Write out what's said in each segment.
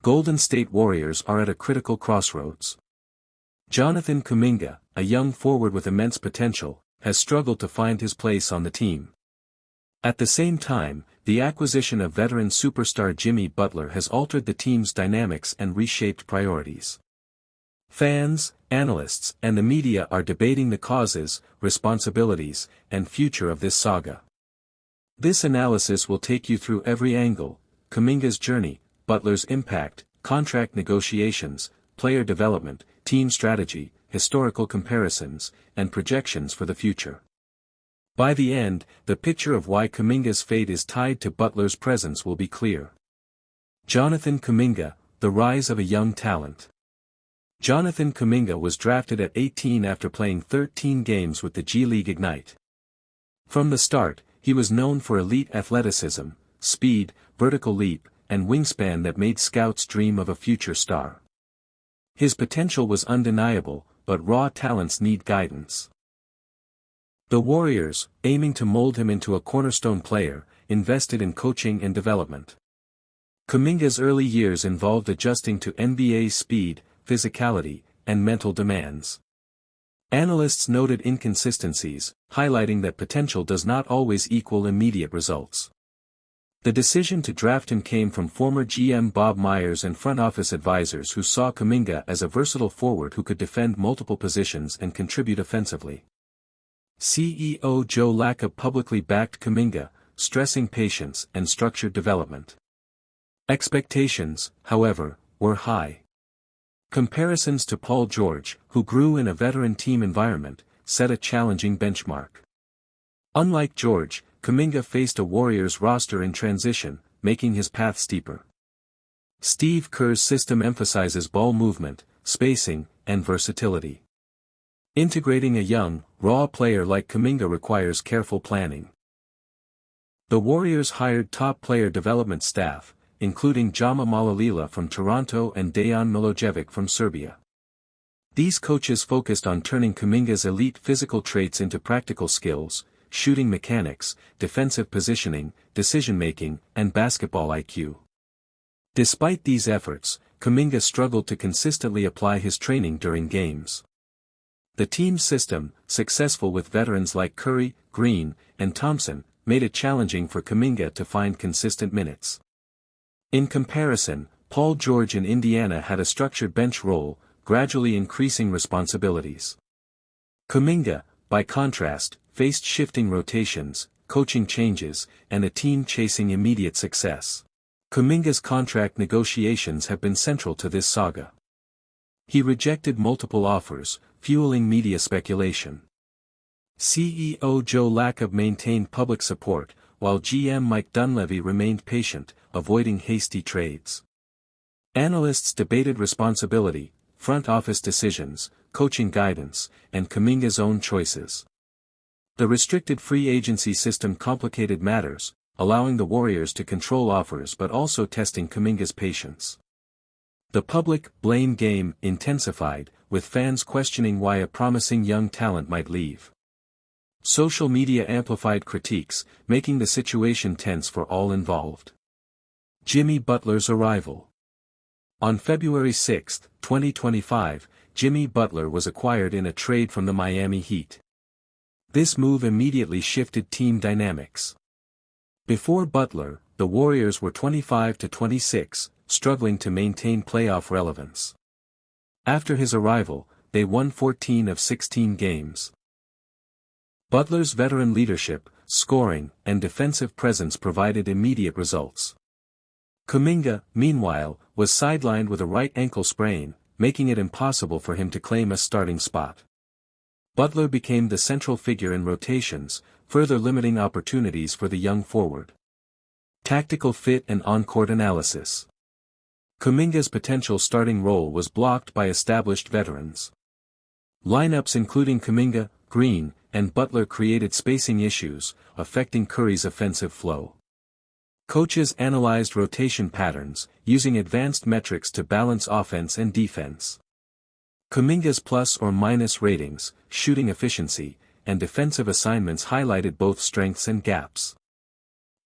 Golden State Warriors are at a critical crossroads. Jonathan Kuminga, a young forward with immense potential, has struggled to find his place on the team. At the same time, the acquisition of veteran superstar Jimmy Butler has altered the team's dynamics and reshaped priorities. Fans, analysts, and the media are debating the causes, responsibilities, and future of this saga. This analysis will take you through every angle: Kuminga's journey, Butler's impact, contract negotiations, player development, team strategy, historical comparisons, and projections for the future. By the end, the picture of why Kuminga's fate is tied to Butler's presence will be clear. Jonathan Kuminga, the rise of a young talent. Jonathan Kuminga was drafted at 18 after playing 13 games with the G League Ignite. From the start, he was known for elite athleticism, speed, vertical leap, and wingspan that made scouts dream of a future star. His potential was undeniable, but raw talents need guidance. The Warriors, aiming to mold him into a cornerstone player, invested in coaching and development. Kuminga's early years involved adjusting to NBA speed, physicality, and mental demands. Analysts noted inconsistencies, highlighting that potential does not always equal immediate results. The decision to draft him came from former GM Bob Myers and front office advisors who saw Kuminga as a versatile forward who could defend multiple positions and contribute offensively. CEO Joe Lacob publicly backed Kuminga, stressing patience and structured development. Expectations, however, were high. Comparisons to Paul George, who grew in a veteran team environment, set a challenging benchmark. Unlike George, Kuminga faced a Warriors roster in transition, making his path steeper. Steve Kerr's system emphasizes ball movement, spacing, and versatility. Integrating a young, raw player like Kuminga requires careful planning. The Warriors hired top player development staff, including Jama Malalila from Toronto and Dejan Milojevic from Serbia. These coaches focused on turning Kuminga's elite physical traits into practical skills: shooting mechanics, defensive positioning, decision-making, and basketball IQ. Despite these efforts, Kuminga struggled to consistently apply his training during games. The team's system, successful with veterans like Curry, Green, and Thompson, made it challenging for Kuminga to find consistent minutes. In comparison, Paul George in Indiana had a structured bench role, gradually increasing responsibilities. Kuminga, by contrast, faced shifting rotations, coaching changes, and a team chasing immediate success. Kuminga's contract negotiations have been central to this saga. He rejected multiple offers, fueling media speculation. CEO Joe Lacob maintained public support, while GM Mike Dunleavy remained patient, avoiding hasty trades. Analysts debated responsibility, front office decisions, coaching guidance, and Kuminga's own choices. The restricted free agency system complicated matters, allowing the Warriors to control offers but also testing Kuminga's patience. The public blame game intensified, with fans questioning why a promising young talent might leave. Social media amplified critiques, making the situation tense for all involved. Jimmy Butler's arrival. On February 6, 2025, Jimmy Butler was acquired in a trade from the Miami Heat. This move immediately shifted team dynamics. Before Butler, the Warriors were 25-26, struggling to maintain playoff relevance. After his arrival, they won 14 of 16 games. Butler's veteran leadership, scoring, and defensive presence provided immediate results. Kuminga, meanwhile, was sidelined with a right ankle sprain, making it impossible for him to claim a starting spot. Butler became the central figure in rotations, further limiting opportunities for the young forward. Tactical fit and on-court analysis. Kuminga's potential starting role was blocked by established veterans. Lineups including Kuminga, Green, and Butler created spacing issues, affecting Curry's offensive flow. Coaches analyzed rotation patterns, using advanced metrics to balance offense and defense. Kuminga's plus or minus ratings, shooting efficiency, and defensive assignments highlighted both strengths and gaps.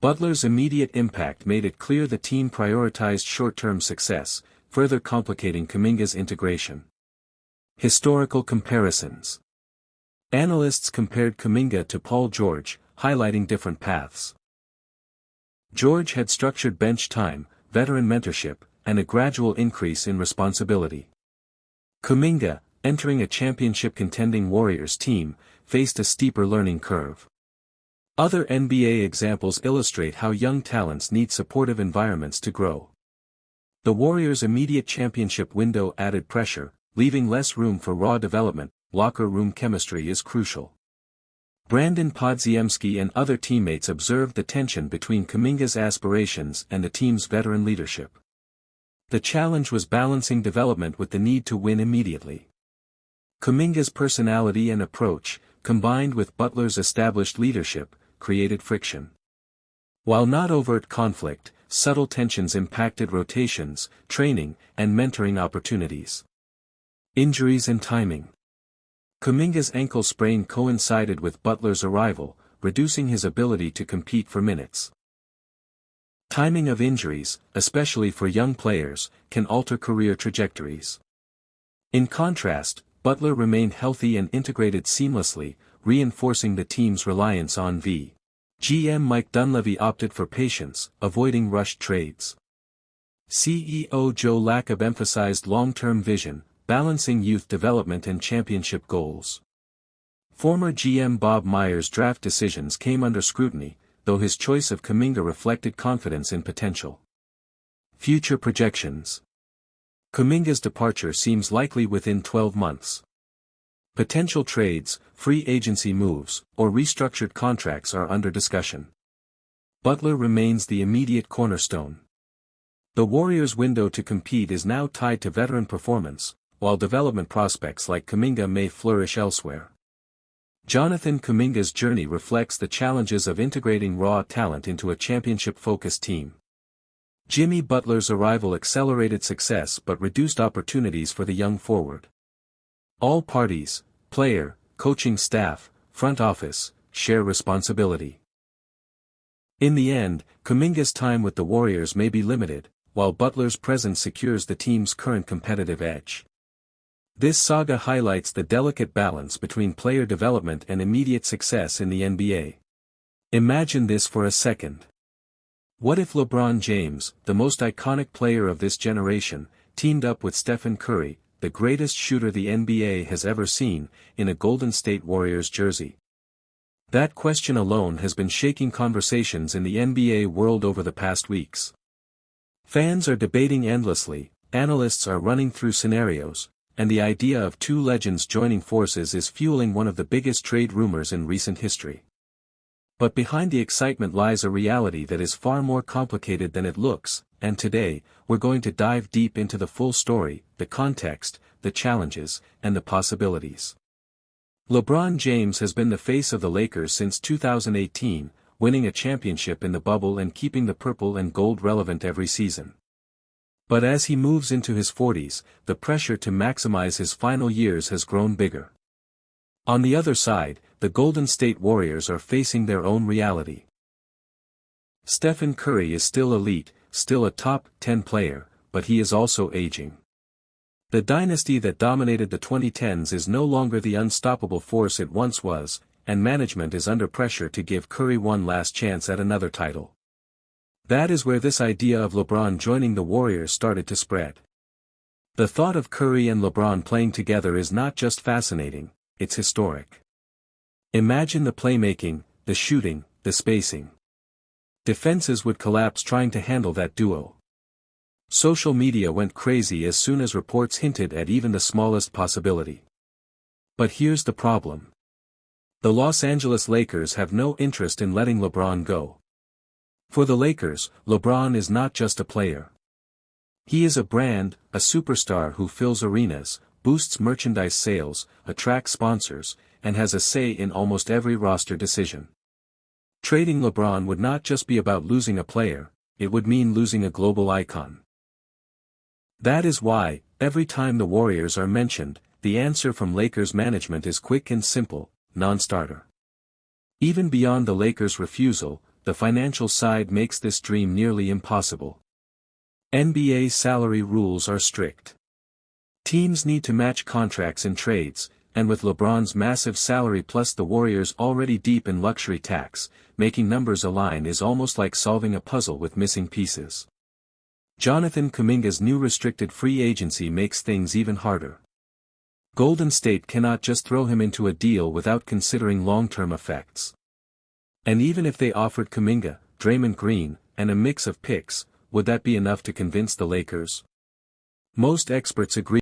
Butler's immediate impact made it clear the team prioritized short-term success, further complicating Kuminga's integration. Historical comparisons. Analysts compared Kuminga to Paul George, highlighting different paths. George had structured bench time, veteran mentorship, and a gradual increase in responsibility. Kuminga, entering a championship-contending Warriors team, faced a steeper learning curve. Other NBA examples illustrate how young talents need supportive environments to grow. The Warriors' immediate championship window added pressure, leaving less room for raw development. Locker room chemistry is crucial. Brandon Podziemski and other teammates observed the tension between Kuminga's aspirations and the team's veteran leadership. The challenge was balancing development with the need to win immediately. Kuminga's personality and approach, combined with Butler's established leadership, created friction. While not overt conflict, subtle tensions impacted rotations, training, and mentoring opportunities. Injuries and timing. Kuminga's ankle sprain coincided with Butler's arrival, reducing his ability to compete for minutes. Timing of injuries, especially for young players, can alter career trajectories. In contrast, Butler remained healthy and integrated seamlessly, reinforcing the team's reliance on GM Mike Dunleavy opted for patience, avoiding rushed trades. CEO Joe Lacob emphasized long-term vision, balancing youth development and championship goals. Former GM Bob Myers' draft decisions came under scrutiny, though his choice of Kuminga reflected confidence in potential. Future projections. Kuminga's departure seems likely within 12 months. Potential trades, free agency moves, or restructured contracts are under discussion. Butler remains the immediate cornerstone. The Warriors' window to compete is now tied to veteran performance, while development prospects like Kuminga may flourish elsewhere. Jonathan Kuminga's journey reflects the challenges of integrating raw talent into a championship-focused team. Jimmy Butler's arrival accelerated success but reduced opportunities for the young forward. All parties, player, coaching staff, front office, share responsibility. In the end, Kuminga's time with the Warriors may be limited, while Butler's presence secures the team's current competitive edge. This saga highlights the delicate balance between player development and immediate success in the NBA. Imagine this for a second. What if LeBron James, the most iconic player of this generation, teamed up with Stephen Curry, the greatest shooter the NBA has ever seen, in a Golden State Warriors jersey? That question alone has been shaking conversations in the NBA world over the past weeks. Fans are debating endlessly, analysts are running through scenarios, and the idea of two legends joining forces is fueling one of the biggest trade rumors in recent history. But behind the excitement lies a reality that is far more complicated than it looks, and today, we're going to dive deep into the full story, the context, the challenges, and the possibilities. LeBron James has been the face of the Lakers since 2018, winning a championship in the bubble and keeping the purple and gold relevant every season. But as he moves into his 40s, the pressure to maximize his final years has grown bigger. On the other side, the Golden State Warriors are facing their own reality. Stephen Curry is still elite, still a top 10 player, but he is also aging. The dynasty that dominated the 2010s is no longer the unstoppable force it once was, and management is under pressure to give Curry one last chance at another title. That is where this idea of LeBron joining the Warriors started to spread. The thought of Curry and LeBron playing together is not just fascinating, it's historic. Imagine the playmaking, the shooting, the spacing. Defenses would collapse trying to handle that duo. Social media went crazy as soon as reports hinted at even the smallest possibility. But here's the problem. The Los Angeles Lakers have no interest in letting LeBron go. For the Lakers, LeBron is not just a player. He is a brand, a superstar who fills arenas, boosts merchandise sales, attracts sponsors, and has a say in almost every roster decision. Trading LeBron would not just be about losing a player, it would mean losing a global icon. That is why, every time the Warriors are mentioned, the answer from Lakers management is quick and simple: non-starter. Even beyond the Lakers' refusal, the financial side makes this dream nearly impossible. NBA salary rules are strict. Teams need to match contracts in trades, and with LeBron's massive salary plus the Warriors already deep in luxury tax, making numbers align is almost like solving a puzzle with missing pieces. Jonathan Kuminga's new restricted free agency makes things even harder. Golden State cannot just throw him into a deal without considering long-term effects. And even if they offered Kuminga, Dreymond Green, and a mix of picks, would that be enough to convince the Lakers? Most experts agree.